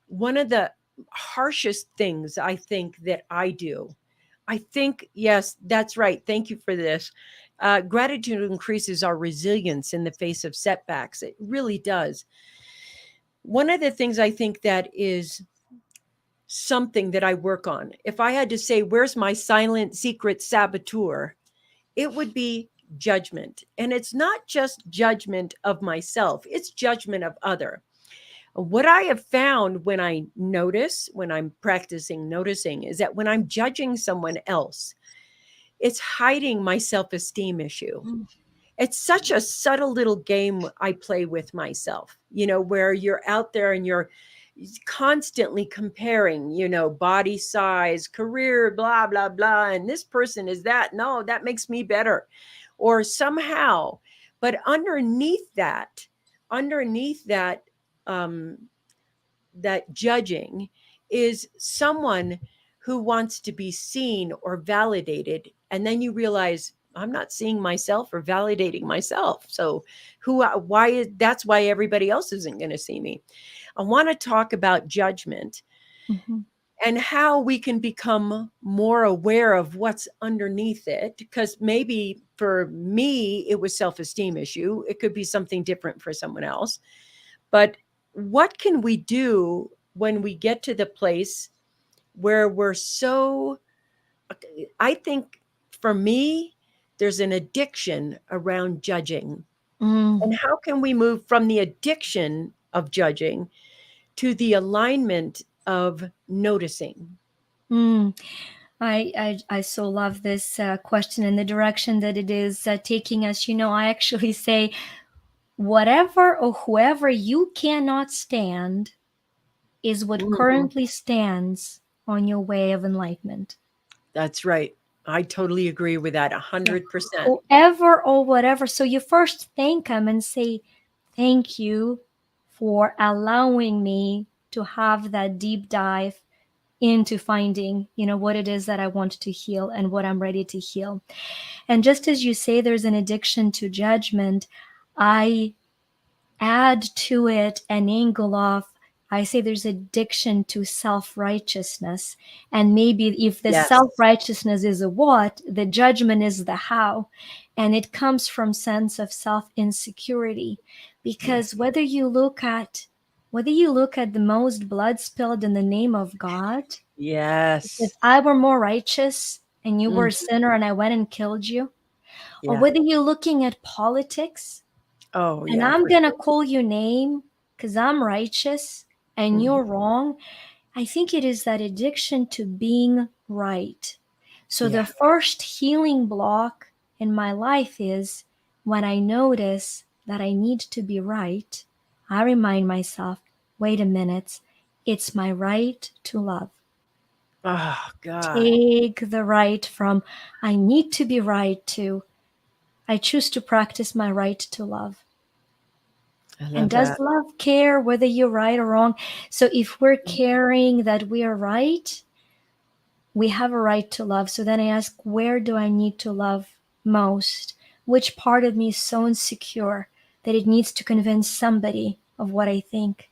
One of the harshest things I think that I do, I think, yes, that's right. Thank you for this. Gratitude increases our resilience in the face of setbacks. It really does. One of the things I think that is something that I work on, if I had to say, where's my silent secret saboteur, it would be judgment. And it's not just judgment of myself, it's judgment of other. What I have found when I'm practicing noticing, is that when I'm judging someone else, it's hiding my self-esteem issue. Mm. It's such a subtle little game I play with myself, where you're out there and you're constantly comparing, body size, career, blah, blah, blah. And this person is that. No, that makes me better. Or somehow, but underneath um, that judging is someone who wants to be seen or validated. And then you realize, I'm not seeing myself or validating myself. So that's why everybody else isn't going to see me. I want to talk about judgment Mhm. and how we can become more aware of what's underneath it. Because maybe for me, it was self-esteem issue. It could be something different for someone else. But what can we do when we get to the place where I think for me, there's an addiction around judging. Mm. And how can we move from the addiction of judging to the alignment of noticing? Mm. I so love this question and the direction that it is taking us. I actually say, whatever or whoever you cannot stand is what Mhm. currently stands on your way of enlightenment. That's right. I totally agree with that Yeah. 100%. Whoever or whatever. So you first thank them and say, thank you for allowing me to have that deep dive into finding, what it is that I want to heal and what I'm ready to heal. And just as you say, there's an addiction to judgment, I add to it an angle of, I say there's addiction to self-righteousness. And maybe if the Yes. self-righteousness is a what, the judgment is the how. And it comes from sense of self-insecurity. Because whether you look at the most blood spilled in the name of God, if Yes. I were more righteous and you were a Mhm. sinner and I went and killed you, or Yeah. whether you're looking at politics Oh, and yeah, I'm for going to sure. call your name because I'm righteous and Mhm. you're wrong, I think it is that addiction to being right. So the Yeah. first healing block in my life is when I notice that I need to be right, I remind myself, wait a minute, it's my right to love. Oh, God. Take the right from I need to be right to I choose to practice my right to love. I And love does that. love care whether you're right or wrong? So if we're caring that we are right, we have a right to love. So then I ask, where do I need to love most? Which part of me is so insecure that it needs to convince somebody of what I think?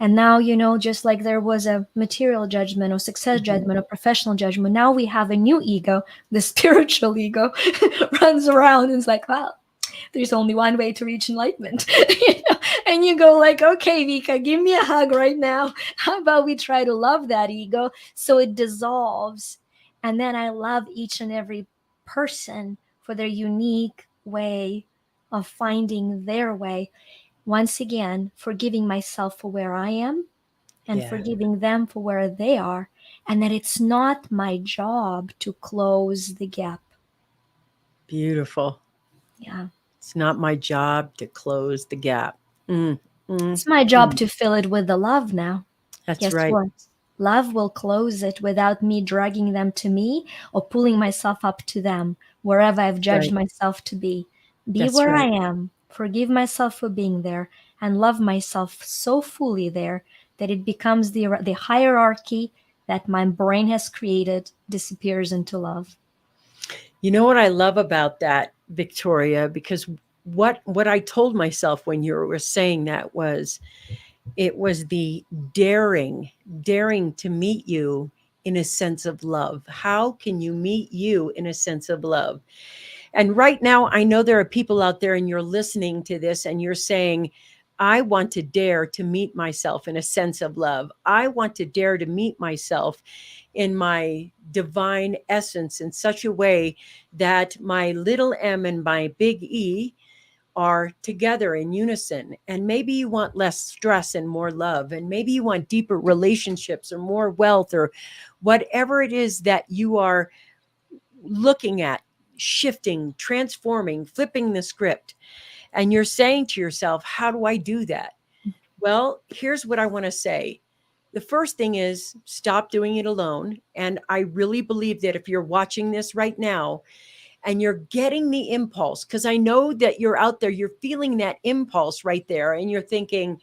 And now, just like there was a material judgment or success Mhm. judgment or professional judgment, now we have a new ego, the spiritual ego runs around and is like, well, there's only one way to reach enlightenment. And you go like, okay, Vika, give me a hug right now. How about we try to love that ego so it dissolves? And then I love each and every person for their unique way of finding their way. Once again, forgiving myself for where I am and Yeah. forgiving them for where they are, and that it's not my job to close the gap. Beautiful. Yeah. It's not my job to close the gap. Mm, mm, It's my job mm. to fill it with the love now. That's Guess right. what? Love will close it without me dragging them to me or pulling myself up to them wherever I've That's judged right. myself to be. Be That's where I right. am, forgive myself for being there, and love myself so fully there that it becomes the hierarchy that my brain has created disappears into love. You know what I love about that, Victoria? Because what I told myself when you were saying that was it was the daring to meet you in a sense of love. How can you meet you in a sense of love? And right now, I know there are people out there and you're listening to this and you're saying, I want to dare to meet myself in a sense of love. I want to dare to meet myself in my divine essence in such a way that my little m and my big E are together in unison. And maybe you want less stress and more love. And maybe you want deeper relationships or more wealth or whatever it is that you are looking at, shifting, transforming, flipping the script. And you're saying to yourself, how do I do that? Well, here's what I want to say. The first thing is stop doing it alone. And I really believe that if you're watching this right now and you're getting the impulse, because I know that you're out there, you're feeling that impulse right there, and you're thinking,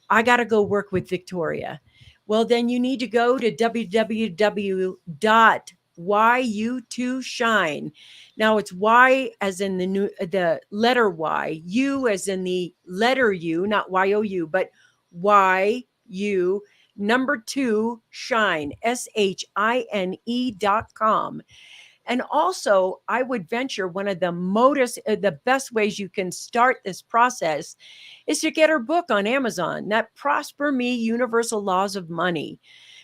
I got to go work with Victoria. Well, then you need to go to www.yu2shine. Now it's Y as in the letter Y, U as in the letter U, not YOU, but YU number 2 shine, SHINE.com. And also, I would venture one of the best ways you can start this process is to get her book on Amazon, that Prosper Me Universal Laws of Money.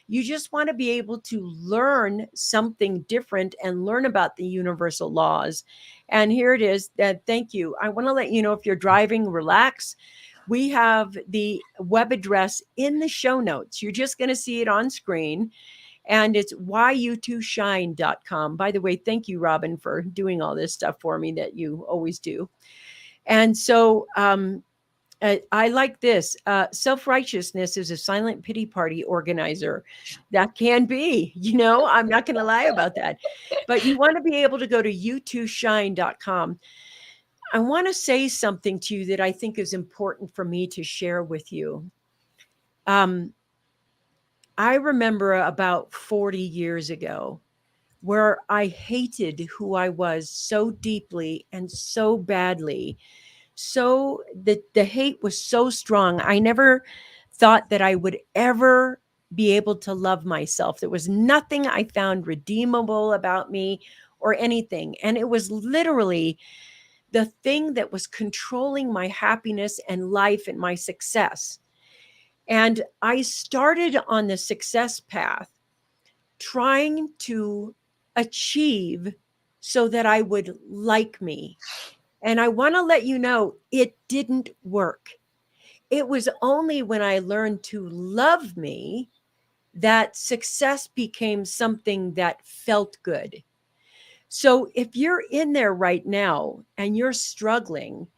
You just want to be able to learn something different and learn about the universal laws. And here it is. Thank you. I want to let you know if you're driving, relax. We have the web address in the show notes. You're just going to see it on screen And it's whyou2shine.com. By the way, thank you, Robin, for doing all this stuff for me that you always do. And so I like this. Self-righteousness is a silent pity party organizer. That can be, I'm not going to lie about that. But you want to be able to go to you2shine.com. I want to say something to you that I think is important for me to share with you. I remember about 40 years ago where I hated who I was so deeply and so badly. So the hate was so strong. I never thought that I would ever be able to love myself. There was nothing I found redeemable about me or anything. And it was literally the thing that was controlling my happiness and life and my success. And I started on the success path trying to achieve so that I would like me. And I want to let you know it didn't work. It was only when I learned to love me that success became something that felt good. So if you're in there right now and you're struggling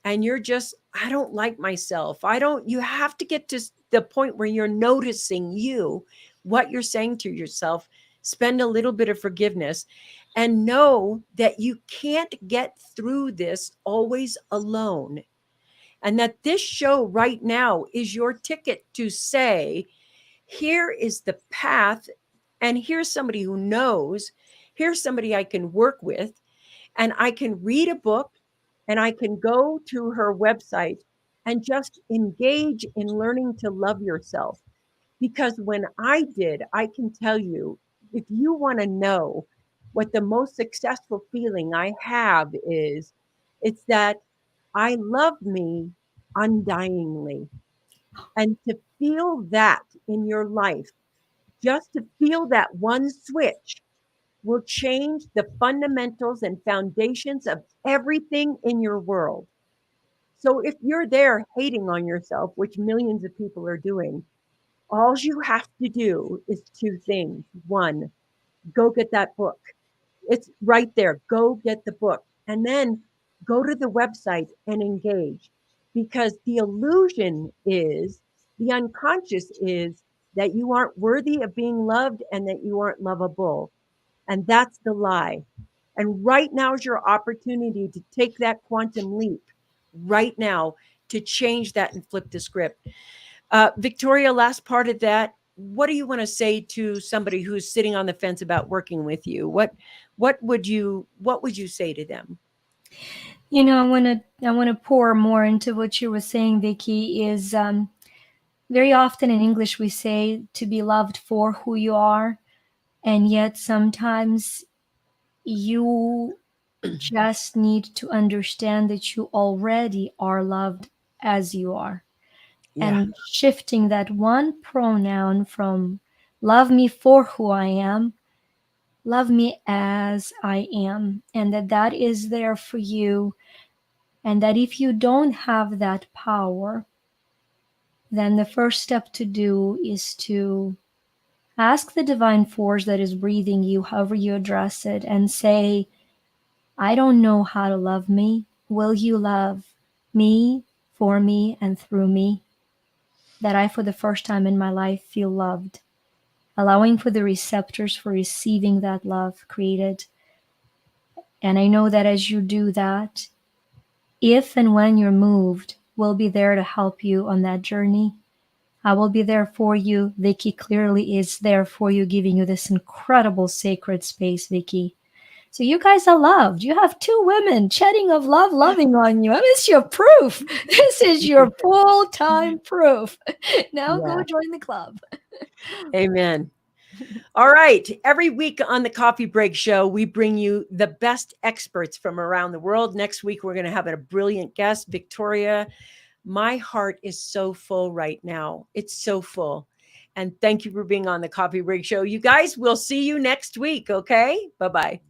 and you're just, I don't like myself, you have to get to the point where you're noticing what you're saying to yourself, spend a little bit of forgiveness and know that you can't get through this always alone. And that this show right now is your ticket to say, here is the path, and here's somebody who knows, here's somebody I can work with, and I can read a book, and I can go to her website and just engage in learning to love yourself. Because when I did, I can tell you, if you want to know what the most successful feeling I have is, it's that I love me undyingly. And to feel that in your life, just to feel that one switch will change the fundamentals and foundations of everything in your world. So if you're there hating on yourself, which millions of people are doing, all you have to do is two things. One, go get that book. It's right there. Go get the book. And then go to the website and engage. Because the illusion is, the unconscious is that you aren't worthy of being loved and that you aren't lovable. And that's the lie. And right now is your opportunity to take that quantum leap right now to change that and flip the script. Victoria, last part of that. What do you want to say to somebody who's sitting on the fence about working with you? What would you say to them? I want to pour more into what you were saying, Vickie. Is very often in English we say to be loved for who you are, and yet sometimes you just need to understand that you already are loved as you are. Yeah. And shifting that one pronoun from love me for who I am, love me as I am, and that is there for you. And that if you don't have that power, then the first step to do is to ask the divine force that is breathing you, however you address it, and say, I don't know how to love me. Will you love me, for me, and through me? That I, for the first time in my life, feel loved. Allowing for the receptors for receiving that love created. And I know that as you do that, if and when you're moved, we'll be there to help you on that journey. I will be there for you. Vickie clearly is there for you, giving you this incredible sacred space, Vickie. So you guys are loved. You have two women chatting of love, loving on you. I mean, it's your proof. This is your full-time proof. Now go Yeah. join the club. Amen. All right. Every week on the Coffee Break Show, we bring you the best experts from around the world. Next week, we're going to have a brilliant guest, Victoria. My heart is so full right now. It's so full. And thank you for being on the Coffee Break Show. You guys, we'll see you next week. Okay. Bye-bye.